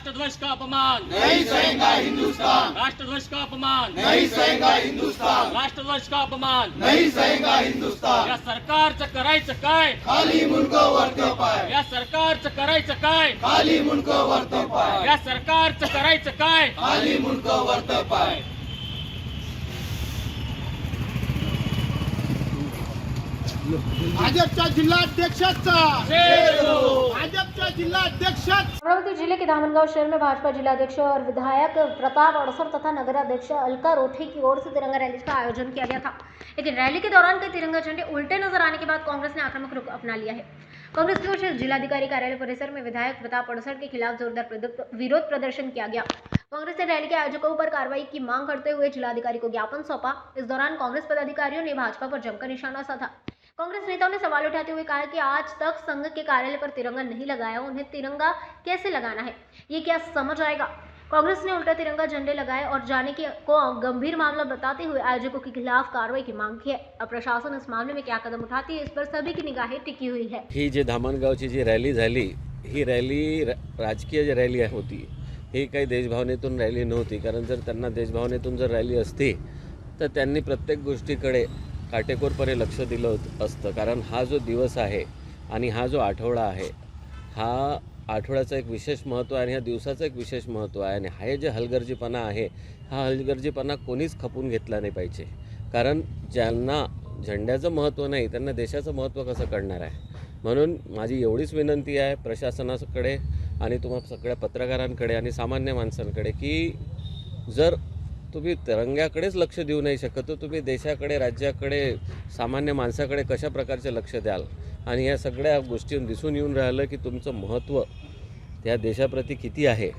राष्ट्रध्वज का अपमान नहीं सहेगा हिंदुस्तान, राष्ट्रध्वज का अपमान नहीं सहेगा हिंदुस्तान, राष्ट्रध्वज का अपमान नहीं सहेगा हिंदुस्तान। या सरकारचं करायचं काय खाली मुंडकं वरती पाय, या सरकारचं करायचं काय खाली मुंडकं वरती पाय, या सरकारचं करायचं काय खाली मुंडकं वरती पाय। भाजपच्या जिल्हाध्यक्षाचा भाजपच्या जिल्हाध्यक्षाचा अमरावती जिले के धामनगांव शहर में भाजपा जिलाध्यक्ष और विधायक प्रताप अड़सर तथा नगराध्यक्ष अलका रोठे की ओर से तिरंगा रैली का आयोजन किया गया था। लेकिन रैली के दौरान कई तिरंगा झंडे उल्टे नजर आने के बाद कांग्रेस ने आक्रामक रुख अपना लिया है। कांग्रेस की ओर से जिलाधिकारी कार्यालय परिसर में विधायक प्रताप अड़सर के खिलाफ जोरदार विरोध प्रदर्शन किया गया। कांग्रेस ने रैली के आयोजकों पर कार्रवाई की मांग करते हुए जिलाधिकारी को ज्ञापन सौंपा। इस दौरान कांग्रेस पदाधिकारियों ने भाजपा पर जमकर निशाना साधा। कांग्रेस नेताओं ने सवाल उठाते हुए कहा कि आज तक संघ के कार्यालय पर तिरंगा नहीं लगाया, उन्हें तिरंगा कैसे लगाना है, ये क्या समझ आएगा। कांग्रेस ने उल्टा तिरंगा झंडे लगाए और जाने को गंभीर मामला बताते हुए आयोजकों के खिलाफ कार्रवाई की मांग की है। अब प्रशासन इस मामले में क्या कदम उठाती है, इस पर सभी की निगाहें टिकी हुई है। ही जी धामणगावची जी रॅली झाली, ही रॅली राजकीय रॅली होती, ही काही देशभावनेतून रॅली नव्हती। कारण जर त्यांना देशभावनेतून जर रॅली असती तर त्यांनी प्रत्येक गोष्टीकडे काटेकोरपणे लक्ष दिलं असतं। कारण हा जो दिवस आहे आणि हा जो आठवडा आहे, हा आठवड्याचं एक विशेष महत्त्व आहे आणि ह्या दिवसाचं एक विशेष महत्त्व आहे। आणि हा जे हलगर्जीपणा आहे, हा हलगर्जीपणा कोणीच खपून घेतला नाही पाहिजे। कारण ज्यांना झेंड्याचं महत्त्व नाही त्यांना देशाचं महत्त्व कसं कळणार आहे। म्हणून माझी एवढीच विनंती आहे प्रशासनाकडे आणि तुम्हा सगळ्या पत्रकारांकडे आणि सामान्य माणसांकडे की जर तुम्ही तिरंग्याकडेच लक्ष देऊ नाही शकत तर तुम्ही देशाकडे, राज्याकडे, सामान्य माणसाकडे कशा प्रकारचे लक्ष द्याल। आणि या सगळ्या गोष्टी दिसून येऊन राहिलं की तुमचं महत्त्व त्या देशाप्रती किती आहे।